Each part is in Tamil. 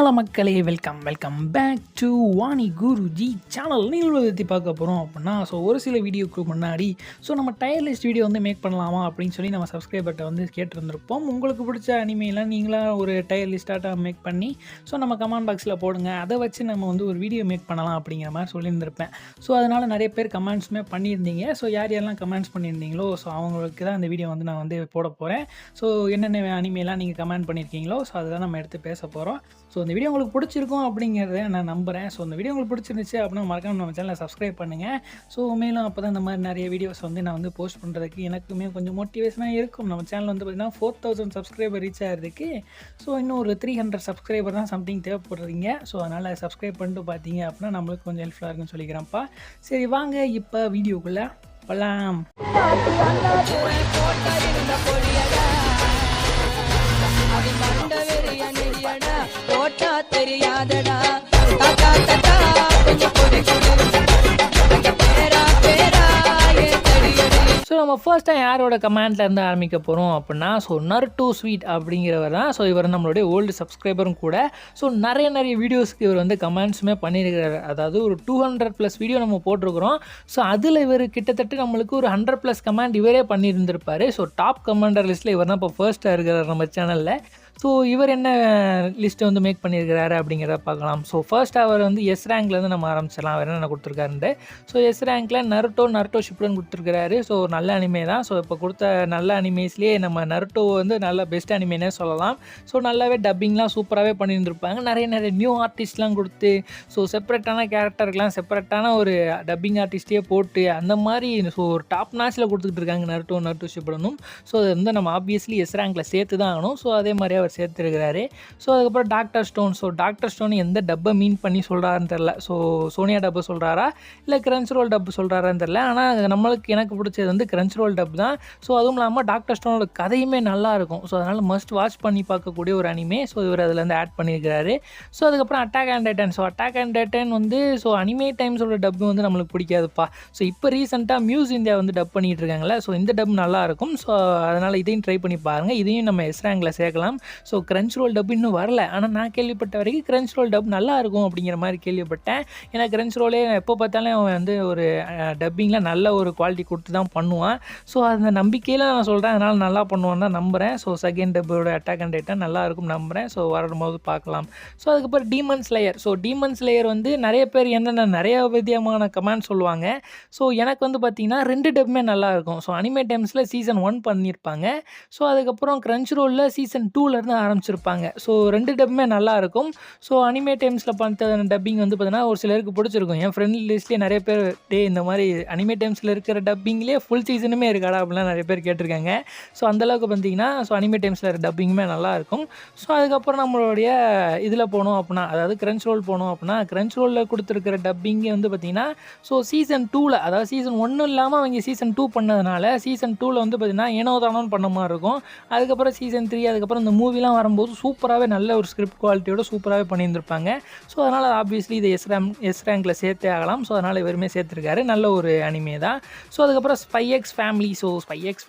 ஹலோ மக்களே, welcome back to Vani Guruji channel. நீங்கள் பற்றி பார்க்க போகிறோம் அப்படின்னா, ஒரு சில வீடியோக்கு முன்னாடி நம்ம டயர் லிஸ்ட் வீடியோ மேக் பண்ணலாமா அப்படின்னு சொல்லி நம்ம சப்ஸ்கிரைபர்கிட்ட கேட்டிருந்திருப்போம். உங்களுக்கு பிடிச்ச அனிமைலாம் நீங்களாக ஒரு டயர் லிஸ்ட்டாக மேக் பண்ணி நம்ம கமெண்ட் பாக்ஸில் போடுங்க, அதை வச்சு நம்ம ஒரு வீடியோ மேக் பண்ணலாம் அப்படிங்கிற மாதிரி சொல்லியிருந்திருப்பேன். அதனால் நிறைய பேர் கமெண்ட்ஸுமே பண்ணியிருந்தீங்க. யாரெல்லாம் கமெண்ட்ஸ் பண்ணியிருந்தீங்களோ அவங்களுக்கு தான் அந்த வீடியோ நான் போட போகிறேன். என்னென்ன அனிமைலாம் நீங்கள் கமெண்ட் பண்ணியிருக்கீங்களோ அதுதான் நம்ம எடுத்து பேச போகிறோம். இந்த வீடியோ உங்களுக்கு பிடிச்சிருக்கும் அப்படிங்கிறத நான் நம்புகிறேன். இந்த வீடியோ உங்களுக்கு பிடிச்சிருந்துச்சு அப்படின்னா மறக்காம நம்ம சேனலை சப்ஸ்கிரைப் பண்ணுங்கள். மேலும் அப்போ தான் இந்த மாதிரி நிறைய வீடியோஸ் நான் போஸ்ட் பண்ணுறதுக்கு எனக்குமே கொஞ்சம் மோட்டிவேஷனாக இருக்கும். நம்ம சேனல் பார்த்திங்கன்னா 4000 சப்ஸ்கிரைபர் ரீச் ஆகிறதுக்கு இன்னும் ஒரு 300 சப்ஸ்கிரைபர் தான் சம்திங் தேவைப்படுறீங்க. அதனால் சப்ஸ்கிரைப் பண்ணிட்டு பார்த்தீங்க அப்படின்னா நம்மளுக்கு கொஞ்சம் ஹெல்ப்ஃபுல்லாக இருக்குன்னு சொல்லிக்கிறேன்ப்பா. சரி வாங்க இப்போ வீடியோக்குள்ளே போகலாம். தெரியாதடா நம்ம ஃபர்ஸ்ட் டைம் யாரோட கமெண்ட்ல இருந்து ஆரம்பிக்க போகிறோம் அப்படின்னா நருட்டோ ஸ்வீட் அப்படிங்கிறவர் தான். இவர் நம்மளுடைய ஓல்டு சப்ஸ்கிரைபரும் கூட. நிறைய வீடியோஸ்க்கு இவர் கமெண்ட்ஸுமே பண்ணியிருக்கிறார். அதாவது ஒரு 200+ வீடியோ நம்ம போட்டிருக்கிறோம். அதில் இவர் கிட்டத்தட்ட நம்மளுக்கு ஒரு 100+ கமெண்ட் இவரே பண்ணியிருந்திருப்பார். டாப் கமெண்டர் லிஸ்ட்டில் இவர் தான் இப்போ ஃபர்ஸ்ட்டாக இருக்கிறார் நம்ம சேனலில். இவர் என்ன லிஸ்ட்டை மேக் பண்ணியிருக்கிறாரு அப்படிங்கிறத பார்க்கலாம். ஃபர்ஸ்ட் அவர் எஸ் ரேங்க்லேருந்து நம்ம ஆரம்பிச்சிடலாம். அவர் என்ன கொடுத்துருக்காருன்ட்டு. எஸ் ரேங்க்கில் நருட்டோ ஷிப்டன் கொடுத்துருக்காரு. நல்ல அனிமே தான். இப்போ கொடுத்த நல்ல அனிமேஸ்லேயே நம்ம நருட்டோ நல்ல பெஸ்ட் அனிமேனே சொல்லலாம். நல்லாவே டப்பிங்லாம் சூப்பராகவே பண்ணியிருந்திருப்பாங்க. நிறைய நியூ ஆர்டிஸ்ட்லாம் கொடுத்து செப்பரேட்டான கேரக்டருக்கெலாம் செப்பரேட்டான ஒரு டப்பிங் ஆர்டிஸ்ட்டே போட்டு அந்த மாதிரி ஒரு டாப் நாச்சில் கொடுத்துக்கிட்டு இருக்காங்க நருட்டோ ஷிப்டனும். அது நம்ம ஆப்வியஸ்லி எஸ் ரேங்க்கில் சேர்த்து தான் ஆகணும். அதே மாதிரி அவர் சேர்த்துருக்கிறாரு. அதுக்கப்புறம் டாக்டர் ஸ்டோன் எந்த டப்பை மீன் பண்ணி சொல்கிறாருன்னு தெரில. சோனியா டப்பு சொல்கிறாரா இல்லை கிரன்ச் ரோல் டப்பு சொல்கிறாரான்னு தெரில. ஆனால் எனக்கு பிடிச்சது கிரன்ச் ரோல் டப் தான். அதுவும் இல்லாமல் டாக்டர் ஸ்டோனோட கதையுமே நல்லாயிருக்கும். அதனால் மஸ்ட் வாட்ச் பண்ணி பார்க்கக்கூடிய ஒரு அனிமே. இவர் அதில் ஆட் பண்ணியிருக்கிறாரு. அதுக்கப்புறம் அட்டாக் அண்ட் டைட்டன் அனிமே டைம்ஸோட டப்பு நம்மளுக்கு பிடிக்காதுப்பா. இப்போ ரீசெண்டாக மியூஸ் இந்தியா டப் பண்ணிகிட்டு இருக்காங்களே. இந்த டப் நல்லாயிருக்கும். அதனால் இதையும் ட்ரை பண்ணி பாருங்கள். இதையும் நம்ம எஸ் ரேங்கில் சேர்க்கலாம். கிரன்ச் ரோல் டப் இன்னும் வரல. ஆனால் நான் கேள்விப்பட்ட வரைக்கும் கிரன்ச் ரோல் டப் நல்லா இருக்கும் அப்படிங்கிற மாதிரி கேள்விப்பட்டேன். ஏன்னா கிரன்ச் ரோலே எப்போ பார்த்தாலும் அவன் ஒரு டப்பிங்கில் நல்ல ஒரு குவாலிட்டி கொடுத்து தான் பண்ணுவான். அந்த நம்பிக்கையில் நான் சொல்கிறேன். அதனால் நல்லா பண்ணுவான்னு தான் நம்புகிறேன். செகண்ட் டப்போட அட்டாக் அண்ட் டைட்டன் நல்லா இருக்கும் நம்புகிறேன். வரும்போது பார்க்கலாம். அதுக்கப்புறம் டீமன் ஸ்லேயர் நிறைய பேர் நிறைய விதமான கமெண்ட் சொல்லுவாங்க. எனக்கு பார்த்திங்கன்னா 2 டப்புமே நல்லாயிருக்கும். அனிமே டைம்ஸில் சீசன் 1 பண்ணியிருப்பாங்க. அதுக்கப்புறம் கிரன்ச் ரோலில் சீசன் 2லேருந்து ஆரம்பிச்சிருப்பாங்க. 2 டப்புமே நல்லாயிருக்கும். அனிமே டைம்ஸில் பார்த்த டப்பிங் பார்த்தீங்கன்னா ஒரு சிலருக்கு பிடிச்சிருக்கும். என் ஃப்ரெண்ட் லிஸ்ட்லேயே நிறைய பேர் இந்த மாதிரி அனிமே டைம்ஸில் இருக்கிற டப்பிங்லேயே ஃபுல் சீசனுமே இருக்காடா அப்படிலாம் நிறைய பேர் கேட்டிருக்காங்க. அந்தளவுக்கு பார்த்தீங்கன்னா அனிமே டைம்ஸில் டப்பிங்குமே நல்லாயிருக்கும். அதுக்கப்புறம் நம்மளுடைய இதில் போனோம் அப்படின்னா, அதாவது கிரன்ச் ரோல் போனோம் அப்படின்னா, கிரன்ச் ரோலில் கொடுத்துருக்கிற டப்பிங்கே பார்த்திங்கன்னா சீசன் 2ல், அதாவது சீசன் 1 இல்லாமல் அவங்க சீசன் 2 பண்ணதுனால சீசன் 2ல் பார்த்திங்கன்னா ஏனோ தானோன்னு பண்ண மாதிரி இருக்கும். அதுக்கப்புறம் சீசன் 3 அதுக்கப்புறம் இந்த மூவிலாம் வரும்போது சூப்பராகவே நல்ல ஒரு ஸ்கிரிப்ட் குவாலிட்டியோட சூப்பராகவே பண்ணியிருந்திருப்பாங்க. அதனால் ஆப்வியஸ்லி இதை எஸ் ரேங்கில் சேர்த்தே ஆகலாம். அதனால் இவருமே சேர்த்துருக்காரு. நல்ல ஒரு அனிமே தான். அதுக்கப்புறம் ஸ்பை எக்ஸ்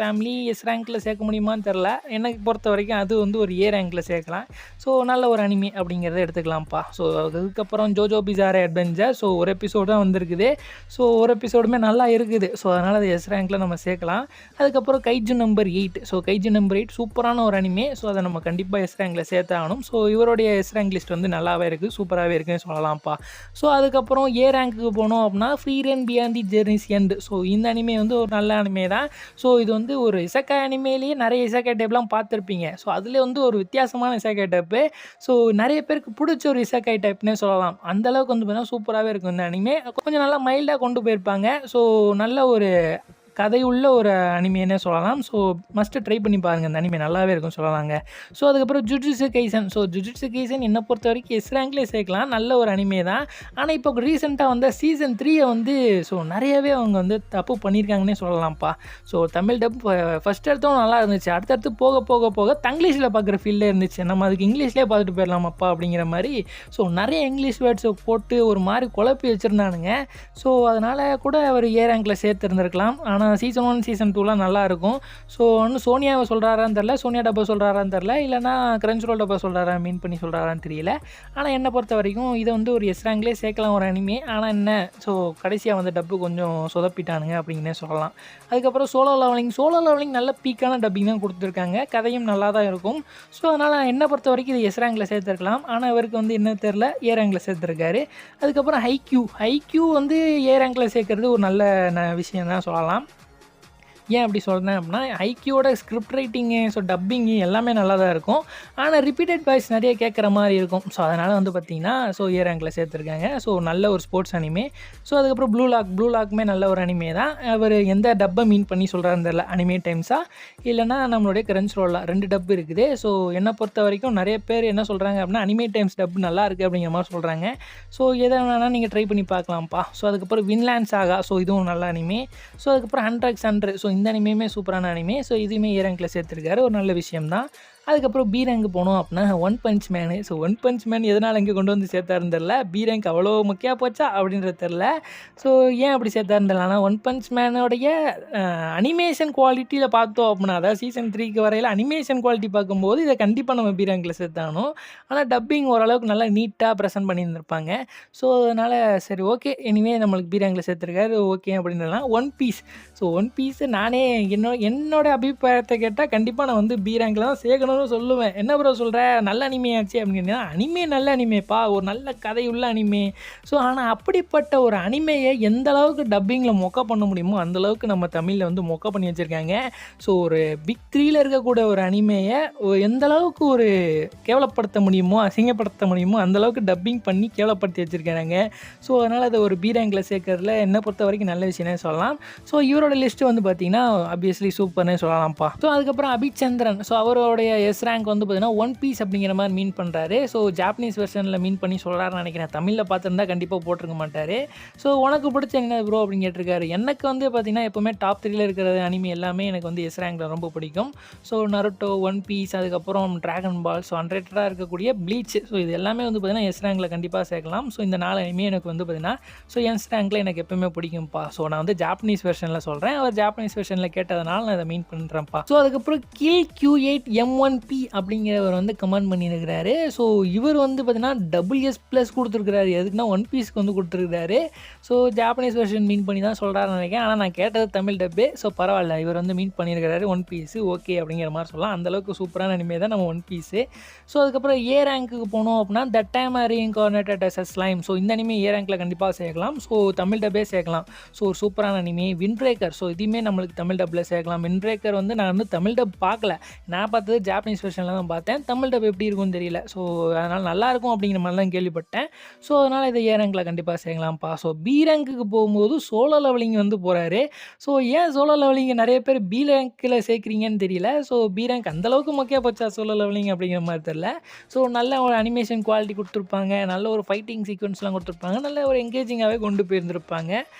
ஃபேமிலி எஸ் ரேங்கில் சேர்க்க முடியுமான்னு தெரில. எனக்கு பொறுத்த வரைக்கும் அது ஒரு ஏ ரேங்கில் சேர்க்கலாம். நல்ல ஒரு அனிமே அப்படிங்கிறத எடுத்துக்கலாம்ப்பா. அதுக்கப்புறம் ஜோஜோ பிசார் அட்வென்ச்சர் ஒரு எபிசோடு தான் வந்திருக்குது. ஒரு எபிசோடுமே நல்லா இருக்குது. அதனால் அது எஸ் ரேங்கில் நம்ம சேர்க்கலாம். அதுக்கப்புறம் கைஜு நம்பர் 8 சூப்பரான ஒரு அனிமே. அதை நம்ம கண்டிப்பாக எஸ் ரேங்கில் சேர்த்தாகணும். இவருடைய எஸ் ரேங்க் லிஸ்ட் நல்லாவே இருக்குது, சூப்பராகவே இருக்குன்னு சொல்லலாம்ப்பா. அதுக்கப்புறம் ஏ ரேங்க்குக்கு போனோம் அப்படின்னா free run beyond the journeys end. இந்த அனிமே ஒரு நல்ல அனிமே தான். இது ஒரு இசக்காய் அனிமேலேயே நிறைய இசக்காய் டைப்லாம் பார்த்துருப்பீங்க. அதில் ஒரு வித்தியாசமான இசக்காய் டைப்பு. நிறைய பேருக்கு பிடிச்ச ஒரு இசக்காய் டைப்னே சொல்லலாம். அந்தளவுக்கு பார்த்தீங்கன்னா சூப்பராகவே இருக்கும் இந்த அனிமே. கொஞ்சம் நல்லா மைல்டாக கொண்டு போயிருப்பாங்க. நல்ல ஒரு கதையுள்ள ஒரு அனிமேனே சொல்லலாம். மஸ்ட்டு ட்ரை பண்ணி பாருங்கள். இந்த அனிமே நல்லாவே இருக்கும்னு சொல்லலாங்க. அதுக்கப்புறம் ஜுஜுட்சு கைசன் என்னை பொறுத்த வரைக்கும் எஸ் ரேங்க்லேயே சேர்க்கலாம். நல்ல ஒரு அனிமே தான். ஆனால் இப்போ ரீசெண்டாக சீசன் 3 நிறையவே அவங்க தப்பு பண்ணியிருக்காங்கன்னே சொல்லலாம்ப்பா. தமிழ் டப் ஃபஸ்ட் எடுத்தோம் நல்லா இருந்துச்சு. அடுத்தடுத்து போக தங்கிலீஷில் பார்க்குற ஃபீல்டே இருந்துச்சு. நம்ம அதுக்கு இங்கிலீஷ்லேயே பார்த்துட்டு போயிடலாமாப்பா அப்படிங்கிற மாதிரி நிறைய இங்கிலீஷ் வேர்ட்ஸை போட்டு ஒரு மாதிரி குழப்பி வச்சுருந்தானுங்க. அதனால் கூட அவர் ஏ ரேங்கில் சேர்த்துருந்துருக்கலாம். ஆனால் ஆனால் சீசன் 1 சீசன் 2லாம் நல்லாயிருக்கும். ஸோ ஒன்று சோனியாவை சொல்கிறாரான்னு தெரில, சோனியா டப்பா சொல்கிறாரான்னு தெரில, இல்லைனா கிரன்ச் ரோல் டப்பா சொல்கிறாரா மீன் பண்ணி சொல்கிறாரான்னு தெரியல. ஆனால் என்னை பொறுத்த வரைக்கும் இதை வந்து ஒரு எஸ் ரேங்க்லேயே சேர்க்கலாம் ஒரு அனிமே. ஆனால் என்ன, ஸோ கடைசியாக வந்து டப்பு கொஞ்சம் சொதப்பிட்டானுங்க அப்படின்னே சொல்லலாம். அதுக்கப்புறம் சோலோ லெவலிங் நல்ல பீக்கான டப்பிங் தான் கொடுத்துருக்காங்க, கதையும் நல்லா தான் இருக்கும். ஸோ அதனால் என்னை பொறுத்த வரைக்கும் இது எஸ் ரேங்கில் சேர்த்துருக்கலாம். ஆனால் இவருக்கு வந்து என்ன தெரில, ஏ ரேங்கில் சேர்த்துருக்காரு. அதுக்கப்புறம் ஹைக்யூ வந்து ஏ ரேங்கில் சேர்க்குறது ஒரு நல்ல விஷயம் தான் சொல்லலாம். ஏன் அப்படி சொல்கிறேன் அப்படின்னா, ஐக்யூவோட ஸ்கிரிப்ட் ரைட்டிங்கு, ஸோ டப்பிங்கு எல்லாமே நல்லா தான் இருக்கும். ஆனால் ரிப்பீட்டட் வாய்ஸ் நிறைய கேட்குற மாதிரி இருக்கும். ஸோ அதனால் வந்து பார்த்திங்கன்னா ஏ ரேங்கில் சேர்த்துருக்காங்க. ஸோ நல்ல ஒரு ஸ்போர்ட்ஸ் அனிமே. ஸோ அதுக்கப்புறம் ப்ளூ லாக்குமே நல்ல ஒரு அனிமே தான். அவர் எந்த டப்பை மீன் பண்ணி சொல்கிறாருன்னு தெரியல, அனிமே டைம்ஸா இல்லைனா நம்மளுடைய கிரன்ச் ரோலாக 2 டப்பு இருக்குது. ஸோ என்னை பொறுத்த வரைக்கும் நிறைய பேர் என்ன சொல்கிறாங்க அப்படின்னா, அனிமே டைம்ஸ் டப்பு நல்லா இருக்குது அப்படிங்கிற மாதிரி சொல்கிறாங்க. ஸோ எதை வேணால் நீங்கள் ட்ரை பண்ணி பார்க்கலாம்ப்பா. ஸோ அதுக்கப்புறம் வின்லேண்ட் சாகா, ஸோ இதுவும் நல்ல அனிமே. ஸோ அதுக்கப்புறம் 100x100, ஸோ இந்த அனிமையுமே சூப்பரான அனிமே. ஸோ இதுவுமே ஏ ரேங்கில் சேர்த்துருக்காரு, ஒரு நல்ல விஷயம் தான். அதுக்கப்புறம் பி ரேங்க் போனோம் அப்படின்னா one punch man. So one punch man எதனால் இங்கே கொண்டு வந்து சேர்த்தாருன்னு தெரில, பி ரேங்க் அவ்வளோ முக்கியம் போச்சா அப்படின்றது தெரில. ஸோ ஏன் அப்படி சேர்த்தாருன்னு தெரியல. ஆனால் ஒன் பஞ்ச் மேனோடைய அனிமேஷன் குவாலிட்டியில் பார்த்தோம் அப்படின்னா, அதாவது சீசன் 3க்கு வரையில் அனிமேஷன் குவாலிட்டி பார்க்கும்போது இதை கண்டிப்பாக நம்ம பி ரேங்கில் சேர்த்தானோம். ஆனால் டப்பிங் ஓரளவுக்கு நல்லா நீட்டாக ப்ரெசென்ட் பண்ணியிருந்திருப்பாங்க. ஸோ அதனால் சரி ஓகே, இனிமேல் நம்மளுக்கு பி ரேங்கில் சேர்த்துருக்காரு ஓகே அப்படின்றலாம். ஒன் பீஸ் நானே என்னோட அபிப்பிராயத்தை கேட்டால் கண்டிப்பாக நான் வந்து பி ரேங்கில் தான் சேர்க்கணும் சொல்லுவேன். என்ன ப்ரோ சொல்கிற, நல்ல அனிமே ஆச்சு அப்படின்னா, அனிமே நல்ல அனிமேப்பா, ஒரு நல்ல கதையுள்ள அனிமே. ஸோ ஆனால் அப்படிப்பட்ட ஒரு அனிமையை எந்த அளவுக்கு டப்பிங்கில் மொக்க பண்ண முடியுமோ அந்த அளவுக்கு நம்ம தமிழில் வந்து மொக்க பண்ணி வச்சுருக்காங்க. ஸோ ஒரு பிக் 3யில் இருக்கக்கூடிய ஒரு அனிமையை எந்த அளவுக்கு ஒரு கேவலப்படுத்த முடியுமோ, அசிங்கப்படுத்த முடியுமோ அந்த அளவுக்கு டப்பிங் பண்ணி கேவலப்படுத்தி வச்சுருக்காங்க. ஸோ அதனால் அதை ஒரு பி ரேங்கில் சேர்க்கறதுல என்னை பொறுத்த வரைக்கும் நல்ல விஷயம்னே சொல்லலாம். ஸோ இவரோட லிஸ்ட்டு வந்து பார்த்திங்கன்னா ஆப்வியஸ்லி சூப்பர்னே சொல்லலாம்ப்பா. ஸோ அதுக்கப்புறம் அபிச்சந்திரன், ஸோ அவருடைய எஸ் ரேங்க் வந்து பார்த்தீங்கன்னா ஒன் பீஸ் அப்படிங்கிற மாதிரி மீன் பண்ணுறாரு. ஸோ ஜாப்பனீஸ் வெர்ஷனில் மீன் பண்ணி சொல்கிறாருன்னு நினைக்கிறேன், தமிழில் பார்த்துருந்தா கண்டிப்பாக போட்டிருக்க மாட்டார். ஸோ உனக்கு பிடிச்ச என்ன ப்ரோ அப்படின்னு கேட்டிருக்காரு. எனக்கு வந்து பார்த்திங்கன்னா எப்போவுமே டாப் 3யில் இருக்கிற அனிமே எல்லாமே எனக்கு வந்து எஸ் ரேங்கில் ரொம்ப பிடிக்கும். ஸோ நருட்டோ, ஒன் பீஸ், அதுக்கப்புறம் ட்ராகன் பால், ஸோ அன்ரேட்டடாக இருக்கக்கூடிய ப்ளீச், ஸோ இது எல்லாமே வந்து பார்த்திங்கன்னா எஸ் ரேங்கில் கண்டிப்பாக சேர்க்கலாம். ஸோ இந்த 4 அனிமே எனக்கு வந்து பார்த்திங்கன்னா எஸ் ரேங்கில் எனக்கு எப்போவுமே பிடிக்கும்ப்பா. ஸோ நான் வந்து ஜாப்பனீஸ் வெர்ஷனில் சொல்கிறேன், அவர் ஜாப்பனீஸ் வெர்ஷனில் கேட்டதுனால நான் அதை மீன் பண்ணுறேன்ப்பா. ஸோ அதுக்கப்புறம் கில் Q8M1P அப்படிங்கிறவர் வந்து கமெண்ட் பண்ணியிருக்கிறாரு. ஸோ இவர் வந்து பார்த்தீங்கன்னா WS+ கொடுத்துருக்கிறாரு. எதுக்குன்னா ஒன் பீஸ்க்கு வந்து கொடுத்துருக்கிறாரு. ஸோ ஜாப்பனீஸ் வெர்ஷன் மீன் பண்ணி தான் சொல்கிறாருன்னு நினைக்கிறேன். ஆனால் நான் கேட்டது தமிழ் டப்பு. ஸோ பரவாயில்ல, இவர் வந்து மீன் பண்ணியிருக்கிறாரு ஒன் பீஸு ஓகே அப்படிங்கிற மாதிரி சொல்லலாம். அந்தளவுக்கு சூப்பரான அனிமே தான் நம்ம ஒன் பீஸு. ஸோ அதுக்கப்புறம் ஏ ரேங்க்குக்கு போனோம் அப்படின்னா that time reincarnated as slime. So இந்த அனிமே ஏ ரேங்க்கில் கண்டிப்பாக சேர்க்கலாம். ஸோ தமிழ் டப்பே சேர்க்கலாம். ஸோ ஒரு சூப்பரான அனிமே. விண்ட்ரேக்கர், ஸோ இதுவுமே நம்மளுக்கு தமிழ் டப்பில் சேர்க்கலாம். விண்ட்ரேக்கர் வந்து நான் வந்து தமிழ் டப் பார்க்கல, நான் பார்த்தது ஜாப்பனீஸ் வெர்ஷனில் தான் பார்த்தேன். தமிழ் டப் எப்படி இருக்கும்னு தெரியல. ஸோ அதனால் நல்லாயிருக்கும் அப்படிங்கிற மாதிரி தான் கேள்விப்பட்டேன். ஸோ அதனால் இதை ஏ ரேங்கில் கண்டிப்பாக சேர்க்கலாம்ப்பா. ஸோ பி ரேங்க்குக்கு போகும்போது சோலோ லெவலிங் வந்து போகிறாரு. ஸோ ஏன் சோலோ லெவலிங் நிறைய பேர் பி ரேங்க்கில் சேர்க்குறீங்கன்னு தெரியல. ஸோ பி ரேங்க் அந்தளவுக்கு மொக்கையாக போச்சா சோலோ லெவலிங் அப்படிங்கிற மாதிரி தெரியல. ஸோ நல்ல ஒரு அனிமேஷன் குவாலிட்டி கொடுத்துருப்பாங்க, நல்ல ஒரு ஃபைட்டிங் சீக்வன்ஸ்லாம் கொடுத்துருப்பாங்க, நல்ல ஒரு என்கேஜிங்காகவே கொண்டு போயிருந்திருப்பாங்க.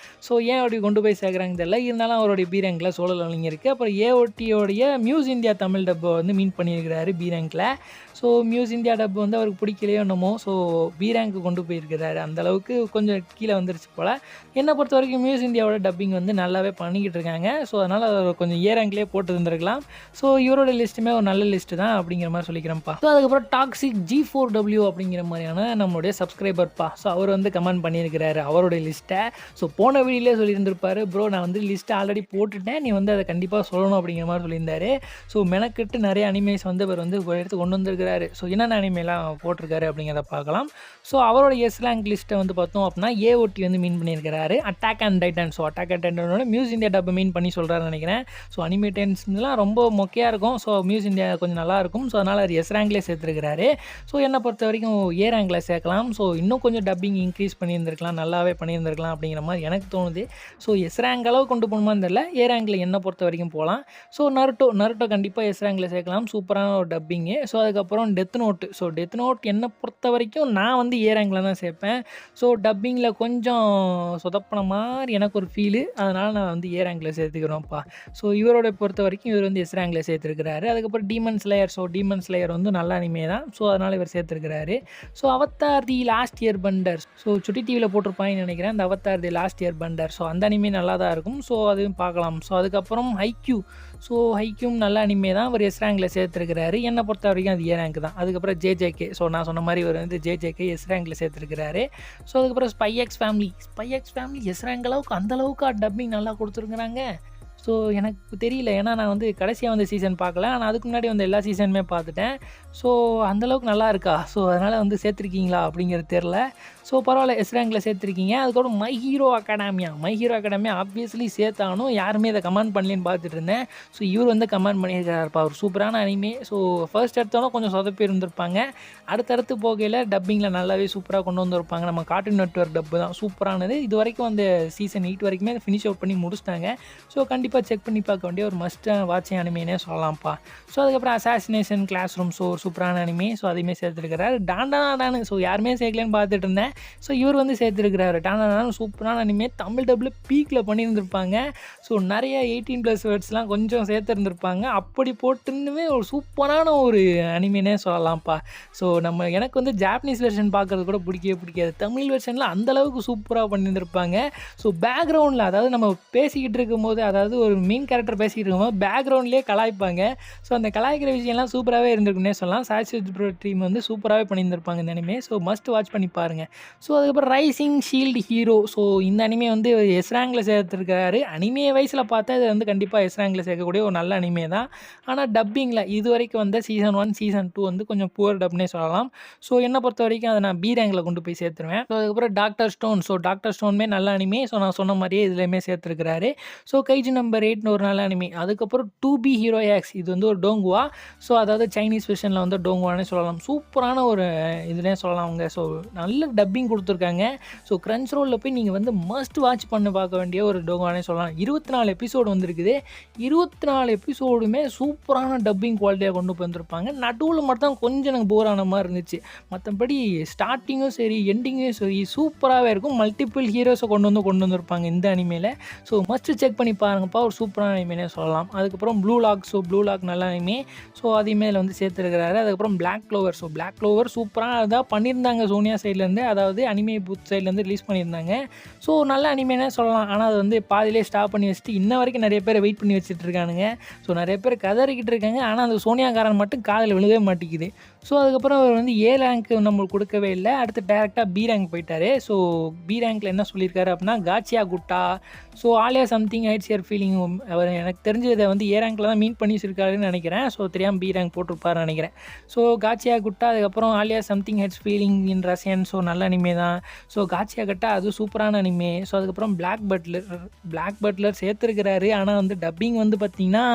ஸோ ஏன் அப்படி கொண்டு போய் சேர்க்குறாங்கன்னு தெரியல. இருந்தாலும் அவருடைய பி ரேங்கில் சோலோ லெவலிங் இருக்குது. அப்புறம் ஏஓடியோடைய மியூஸ் இந்தியா தமிழ் டப்பை வந்து மீன் பண்ணியிருக்கிறாரு பி ரேங்கில். ஸோ மியூஸ் இந்தியா டப் வந்து அவருக்கு பிடிக்கலையோ என்னமோ, ஸோ பி ரேங்க்கு கொண்டு போயிருக்கிறாரு. அந்தளவுக்கு கொஞ்சம் கீழே வந்துருச்சு போல். என்னை பொறுத்த வரைக்கும் மியூஸ் இந்தியாவோட டப்பிங் வந்து நல்லாவே பண்ணிக்கிட்டு இருக்காங்க. ஸோ அதனால் அவர் கொஞ்சம் ஏ ரேங்க்லேயே போட்டு இருந்திருக்கலாம். ஸோ இவரோட லிஸ்ட்டுமே ஒரு நல்ல லிஸ்ட்டு தான் அப்படிங்கிற மாதிரி சொல்லிக்கிறேன்ப்பா. ஸோ அதுக்கப்புறம் டாக்ஸிக் G4W அப்படிங்கிற மாதிரியான நம்மளுடைய சப்ஸ்கிரைபர்ப்பா. ஸோ அவர் வந்து கமெண்ட் பண்ணியிருக்கிறாரு அவருடைய லிஸ்ட்டை. ஸோ போன வீடியோலே சொல்லியிருந்திருப்பாரு, ப்ரோ நான் வந்து லிஸ்ட்டை ஆல்ரெடி போட்டுட்டேன், நீ வந்து அதை கண்டிப்பாக சொல்லணும் அப்படிங்கிற மாதிரி சொல்லியிருந்தாரு. ஸோ மெனக்கிட்டு நிறைய அனிமேஸ் வந்து அவர் வந்து எடுத்து கொண்டு வந்திருக்கிறாரு. ஸோ என்னென்ன அனிமேலாம் போட்டிருக்காரு அப்படிங்கிறத பார்க்கலாம். ஸோ அவரோட எஸ் ரேங்க் லிஸ்ட்டை வந்து பார்த்தோம் அப்படின்னா ஏஓடி வந்து மீன் பண்ணியிருக்கிறாரு. Attack and Titan, so Attack and டைட்டனோட மியூஸ் இந்தியா டப்பை மீன் பண்ணி சொல்கிறாருன்னு நினைக்கிறேன். ஸோ அனிமேட்டன்ஸ்லாம் ரொம்ப மொக்கையாக இருக்கும். ஸோ மியூஸ் இந்தியா கொஞ்சம் நல்லாயிருக்கும். ஸோ அதனால் அவர் எஸ் ரேங்க்லேயே சேர்த்துருக்கிறாரு. ஸோ என்னை பொறுத்த வரைக்கும் ஏ ரேங்கில் சேர்க்கலாம். ஸோ இன்னும் கொஞ்சம் டப்பிங் இன்க்ரீஸ் பண்ணியிருந்திருக்கலாம், நல்லாவே பண்ணியிருந்திருக்கலாம் அப்படிங்கிற மாதிரி எனக்கு தோணுது. ஸோ எஸ் ரேங்க் அளவு கொண்டு போகணுமான்னு தெரியல, ஏ ரேங்கில் என்னை பொறுத்த வரைக்கும் போகலாம். ஸோ நருட்டோ கண்டிப்பாக எஸ் ரேங்கில் சேர்க்கலாம், சூப்பரான ஒரு டப்பிங்கு. ஸோ அதுக்கப்புறம் அதுக்கப்புறம் death note. So death note என்ன பொறுத்த வரைக்கும் நான் வந்து ஏ ரேங்க்ல தான் சேர்ப்பேன். ஸோ டப்பிங்கில கொஞ்சம் சொதப்புன மாரி எனக்கு ஒரு ஃபீலு. அதனால நான் வந்து ஏ ரேங்க்ல சேர்த்துக்கிறோம்ப்பா. ஸோ இவரோட பொறுத்த வரைக்கும் இவர் வந்து எஸ் ரேங்க்ல சேர்த்துருக்கிறாரு. அதுக்கப்புறம் Demon Slayer. So Demon Slayer வந்து நல்ல அனிமே தான். ஸோ அதனால இவர் சேர்த்துருக்கிறாரு. So Avatar the Last Airbender. So Chutti டிவியில் போட்டிருப்பாங்கன்னு நினைக்கிறேன். அந்த Avatar the Last Airbender. So அந்த அனிமே நல்லா தான் இருக்கும். ஸோ அதையும் பார்க்கலாம். ஸோ அதுக்கப்புறம் ஹைக்யூ. ஸோ ஹைக்யூம் நல்ல அனிமே தான். அவர் எஸ் ரேங்க்ல சேர்த்துருக்கிறாரு. என்னை பொறுத்த வரைக்கும் அது ஏ ரேங்க் தான். அதுக்கப்புறம் ஜேஜேகே. ஸோ நான் சொன்ன மாதிரி இவர் வந்து ஜேஜேகே எஸ் ரேங்க்ல சேர்த்துருக்கிறாரு. ஸோ அதுக்கப்புறம் spy X family. Spy X family S rank அளவுக்கு அந்தளவுக்கு டப்பிங் நல்லா கொடுத்துருக்குறாங்க. ஸோ எனக்கு தெரியல. ஏன்னா நான் வந்து கடைசியாக வந்து சீசன் பார்க்கல. ஆனால் அதுக்கு முன்னாடி வந்து எல்லா சீசனுமே பார்த்துட்டேன். ஸோ அந்தளவுக்கு நல்லா இருக்கா? ஸோ அதனால் வந்து சேர்த்துருக்கீங்களா அப்படிங்கிறது தெரில. ஸோ பரவாயில்ல, எஸ் ரேங்க்ல சேர்த்துருக்கீங்க. அதுக்கப்புறம் My Hero Academia. My Hero Academia obviously சேர்த்தானும். யாருமே இதை கமெண்ட் பண்ணலன்னு பார்த்துட்டு இருந்தேன். ஸோ இவர் வந்து கமெண்ட் பண்ணியிருக்காருப்பா. ஒரு சூப்பரான அனிமே. ஸோ ஃபர்ஸ்ட் எடுத்தோன்னா கொஞ்சம் சொதப்பி இருந்திருப்பாங்க. அடுத்தடுத்து போகையில் டப்பிங்கில் நல்லாவே சூப்பராக கொண்டு வந்திருப்பாங்க. நம்ம கார்ட்டூன் நெட்வொர்க் டப்பு தான் சூப்பரானது. இது வரைக்கும் அந்த சீசன் 8 வரைக்குமே ஃபினிஷ் அவுட் பண்ணி முடிச்சிட்டாங்க. ஸோ கண்டிப்பாக செக் பண்ணி பார்க்க வேண்டிய ஒரு மஸ்ட் வாட்சிங் அனிமேனே சொல்லலாம்ப்பா. ஸோ அதுக்கப்புறம் அசாசினேஷன் கிளாஸ் ரூம். ஸோ ஒரு சூப்பரான அனிமே. ஸோ அதையுமே சேர்த்துருக்கிறாரு. டாண்டானு. ஸோ யாருமே சேர்க்கலன்னு பார்த்துட்டு இருந்தேன். ஸோ இவர் வந்து சேர்த்துருக்கிறாரு. டாண்டானு சூப்பரான அனிமே. தமிழ் டப்பில் பீக்கில் பண்ணியிருந்திருப்பாங்க. ஸோ நிறைய 18+ வேர்ட்ஸ்லாம் கொஞ்சம் சேர்த்துருந்துருப்பாங்க. அப்படி போட்டுன்னுமே ஒரு சூப்பரான ஒரு அனிமேனே சொல்லலாம்ப்பா. ஸோ எனக்கு வந்து ஜாப்பனீஸ் வெர்ஷன் பார்க்குறது கூட பிடிக்கவே பிடிக்காது. தமிழ் வெர்ஷனில் அந்தளவுக்கு சூப்பராக பண்ணியிருந்திருப்பாங்க. ஸோ பேக்ரவுண்டில் அதாவது நம்ம பேசிக்கிட்டு இருக்கும்போது, அதாவது ஒரு மெயின் கேரக்டர் பேசிக்கிட்டு இருக்கும்போது பேக்ரவுண்ட்லேயே கலாய்ப்பாங்க. ஸோ அந்த கலாய்க்கிற விஷயம்லாம் சூப்பராகவே இருந்திருக்குன்னே சொல்லலாம். சாட்சித் ப்ரோ டீம் வந்து சூப்பராகவே பண்ணியிருந்திருப்பாங்க இந்த அனிமே. ஸோ மஸ்ட் வாட்ச் பண்ணி பாருங்கள். ஸோ அதுக்கப்புறம் ரைசிங் ஷீல்டு ஹீரோ. ஸோ இந்த அனிமே வந்து எஸ் ரேங்க்ல சேர்த்துருக்காரு. அனிமே வயசில் பார்த்தா இது வந்து கண்டிப்பாக எஸ் ரேங்க்ல சேர்க்கக்கூடிய ஒரு நல்ல அனிமே தான். ஆனால் டப்பிங்கில் இது வரைக்கும் வந்து சீசன் 1 சீசன் 2 வந்து கொஞ்சம் புவர் டப்னே சொல்லலாம். ஸோ என்னை பொறுத்த வரைக்கும் அதை நான் பி ரேங்கில் கொண்டு போய் சேர்த்துருவேன். ஸோ அதுக்கப்புறம் டாக்டர் ஸ்டோன். ஸோ டாக்டர் ஸ்டோனுமே நல்ல அனிமே. ஸோ நான் சொன்ன மாதிரியே இதுலேயுமே சேர்த்துருக்கிறாரு. ஸோ கைஜி நம்பர் 8 ஒரு நல்ல அனிமே. அதுக்கப்புறம் 2B ஹீரோ எக்ஸ். இது வந்து ஒரு டோங்குவா. ஸோ அதாவது சைனீஸ் வெர்ஷனில் வந்து டோங்குவானே சொல்லலாம். சூப்பரான ஒரு இதுலேயே சொல்லலாம் அவங்க. ஸோ நல்ல டப்பிங் கொடுத்துருக்காங்க. ஸோ கிரன்ச் ரோலில் போய் நீங்கள் வந்து மஸ்ட் வாட்ச் பண்ண பார்க்க வேண்டிய ஒரு டோங்குவானே சொல்லலாம். 24 எபிசோடு வந்திருக்குது. 24 எபிசோடுமே சூப்பரான டப்பிங் குவாலிட்டியாக கொண்டு வந்திருப்பாங்க. நடுவில் மட்டும் கொஞ்சம் எனக்கு போர் ஆன மாதிரி இருந்துச்சு. மற்றபடி ஸ்டார்டிங்கும் சரி எண்டிங்கும் சரி சூப்பராகவே இருக்கும். மல்டிபிள் ஹீரோஸை கொண்டு வந்திருப்பாங்க இந்த அனிமேல. ஸோ மஸ்ட் செக் பண்ணி பாருங்கப்பா. ஒரு சூப்பரான அனிமேனே சொல்லலாம். அதுக்கப்புறம் blue lock. So blue lock நல்ல அனிமே. ஸோ அதையுமே வந்து சேர்த்துருக்கிறாரு. அதுக்கப்புறம் black clover. So black clover சூப்பராக அதான் பண்ணியிருந்தாங்க சோனியா சைட்லேருந்து. அதாவது அனிமே பூத் சைட்லேருந்து ரிலீஸ் பண்ணியிருந்தாங்க. ஸோ நல்ல அனிமேனே சொல்லலாம். ஆனால் அது வந்து பாதிலே ஸ்டாப் பண்ணி வச்சுட்டு இன்ன வரைக்கும் நிறைய பேர் வெயிட் பண்ணி வச்சுட்டு இருக்கானுங்க. ஸோ நிறைய பேர் கதறிக்கிட்டு இருக்காங்க. ஆனால் அந்த சோனியாக்காரன் மட்டும் காதில் விழுகவே மாட்டேங்குது. ஸோ அதுக்கப்புறம் அவர் வந்து ஏ ரேங்க் நம்மளுக்கு கொடுக்கவே இல்லை. அடுத்து டேரெக்டாக பி ரேங்க் போயிட்டார். ஸோ பி ரேங்க்கில் என்ன சொல்லியிருக்காரு அப்படின்னா Gachiakuta. So Alya something hides her feeling. அவர் எனக்கு தெரிஞ்சு இதை வந்து ஏ ரேங்க்கில் தான் மீன் பண்ணி வச்சிருக்காருன்னு நினைக்கிறேன். ஸோ தெரியாமல் பி ரேங்க் போட்டிருப்பாருன்னு நினைக்கிறேன். ஸோ காச்சியா குட்டா. அதுக்கப்புறம் Alya something hides feeling in Russian. So நல்ல அனிமே தான். ஸோ காச்சியா கட்டா அது சூப்பரான அனிமே. ஸோ அதுக்கப்புறம் பிளாக் பட்லர் சேர்த்துருக்கிறாரு. ஆனால் வந்து டப்பிங் வந்து பார்த்திங்கன்னா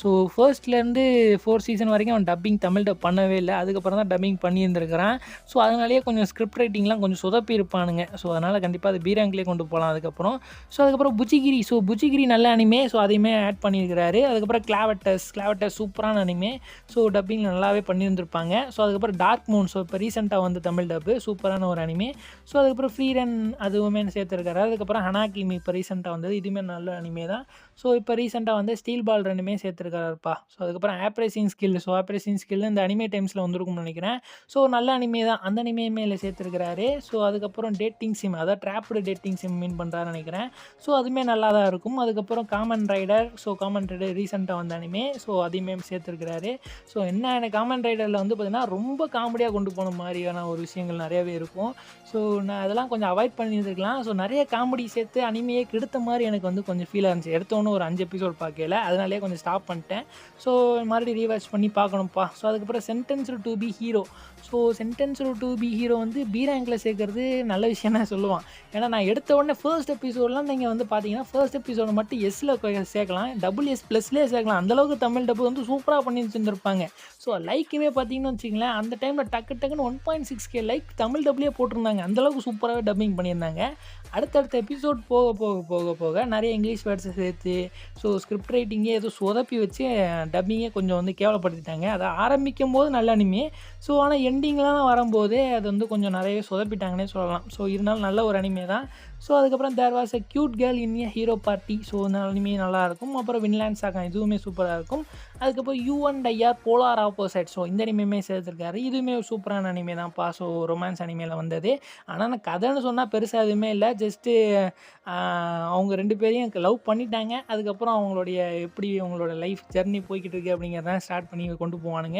ஸோ ஃபர்ஸ்ட்லேருந்து 4 சீசன் வரைக்கும் அவன் டப்பிங் தமிழ் டப் பண்ணவே இல்லை. அதுக்கப்புறம் தான் டப்பிங் பண்ணியிருந்துருக்கிறான். ஸோ அதனாலேயே கொஞ்சம் ஸ்கிரிப்ட் ரைட்டிங்லாம் கொஞ்சம் சொதப்பி இருப்பானுங்க. ஸோ அதனால் கண்டிப்பாக அது பி ரேங்க்லேயே கொண்டு போகலாம். அதுக்கப்புறம் புச்சிகிரி. ஸோ புச்சிகிரி நல்ல அனிமே. ஸோ அதையுமே ஆட் பண்ணியிருக்கிறாரு. அதுக்கப்புறம் கிளாவட்டஸ் சூப்பரான அனிமே. ஸோ டப்பிங் நல்லாவே பண்ணியிருந்திருப்பாங்க. ஸோ அதுக்கப்புறம் டார்க் மூன். ஸோ இப்போ ரீசெண்டாக வந்து தமிழ் டப்பு சூப்பரான ஒரு அனிமே. ஸோ அதுக்கப்புறம் ஃப்ரீ ரன் அதுவுமே சேர்த்துருக்காரு. அதுக்கப்புறம் ஹனாகிமி இப்போ ரீசெண்டாக வந்தது. இதுவுமே நல்ல அனிமே தான். ஸோ இப்போ ரீசெண்டாக வந்து ஸ்டீல் பால் ரெண்டுமே சேர்த்துருக்காருப்பா. ஸோ அதுக்கப்புறம் ஆப்ரேசிங் ஸ்கில். ஸோ ஆப்ரேசிங் ஸ்கில் இந்த அனிமே டைம்ஸில் வந்திருக்கும்னு நினைக்கிறேன். ஸோ நல்ல அனிமே தான். அந்த அனிமே மேலே சேர்த்துருக்கிறாரு. ஸோ அதுக்கப்புறம் டேட்டிங் சிம். அதாவது ட்ராப்டு டேட்டிங் சிம் மீன் பண்ணுறாருன்னு நினைக்கிறேன். ஸோ அதுவுமே நல்லா தான் இருக்கும். அதுக்கப்புறம் Kamen Rider. So Kamen Rider ரீசெண்டாக வந்த அனிமே. ஸோ அதையுமே சேர்த்துருக்கிறாரு. ஸோ எனக்கு காமன் ரைடரில் வந்து பார்த்திங்கன்னா ரொம்ப காமெடியாக கொண்டு போன மாதிரியான ஒரு விஷயங்கள் நிறையவே இருக்கும். ஸோ நான் அதெல்லாம் கொஞ்சம் அவாய்ட் பண்ணியிருந்துருக்கலாம். ஸோ நிறைய காமெடி சேர்த்து அனிமையே கெடுத்த மாதிரி எனக்கு வந்து கொஞ்சம் ஃபீலாக இருந்துச்சு. எடுத்தோன்னு ஒரு 5 எபிசோட் பார்க்கல. அதனாலே கொஞ்சம் ஸ்டாப் பண்ணிட்டேன். ஸோ மறுபடியும் ரீவாச் பண்ணி பார்க்கணும்ப்பா. ஸோ அதுக்கப்புறம் Sentenced to Be Hero. So Sentenced to Be Hero வந்து பி ரேங்கில் சேர்க்கறது நல்ல விஷயம் தான் சொல்லுவான். ஏன்னா நான் எடுத்த உடனே ஃபர்ஸ்ட் எபிசோடெலாம் நீங்கள் வந்து பார்த்தீங்கன்னா ஃபர்ஸ்ட் எபிசோட மட்டும் எஸ்ஸில் சேர்க்கலாம், SS+லேயே சேர்க்கலாம். அந்தளவுக்கு தமிழ் டப்பு வந்து சூப்பராக பண்ணி வச்சுருந்துருப்பாங்க. ஸோ லைக்குமே பார்த்தீங்கன்னு வச்சுங்களேன், அந்த டைமில் டக்குன்னு 1.6K லைக் தமிழ் டப்லேயே போட்டிருந்தாங்க. அந்தளவுக்கு சூப்பராகவே டப்பிங் பண்ணியிருந்தாங்க. அடுத்தடுத்த எபிசோட் போக நிறைய இங்கிலீஷ் வேர்ட்ஸை சேர்த்து ஸோ ஸ்கிரிப்ட் ரைட்டிங்கே ஏதோ சொதப்பி வச்சு டப்பிங்கே கொஞ்சம் வந்து கேவலப்படுத்திட்டாங்க. அதை ஆரம்பிக்கும் போது நல்ல அனிமே, ஸோ ஆனால் எண்டிங்லாம் வரும்போது அது வந்து கொஞ்சம் நிறைய சொதப்பிட்டாங்கன்னே சொல்லலாம். ஸோ இருந்தாலும் நல்ல ஒரு அனிமே தான். ஸோ அதுக்கப்புறம் there was a cute girl in a hero party, so இந்த அனிமே நல்லாயிருக்கும். அப்புறம் வின்லேண்ட் சாகா இதுவுமே சூப்பராக இருக்கும். அதுக்கப்புறம் U&IR போலார் ஆப்போசைட், ஸோ இந்த அனிமே சேர்த்துருக்காரு. இதுவுமே சூப்பரான அனிமே தான்ப்பா. ஸோ ரொமான்ஸ் அனிமேல வந்தது. ஆனால் நான் கதைன்னு சொன்னால் பெருசாக எதுவுமே இல்லை, ஜஸ்ட்டு அவங்க 2 பேரையும் லவ் பண்ணிட்டாங்க. அதுக்கப்புறம் அவங்களுடைய எப்படி அவங்களோட லைஃப் ஜர்னி போய்கிட்டு இருக்கு அப்படிங்கிறதான் ஸ்டார்ட் பண்ணி கொண்டு போவானுங்க.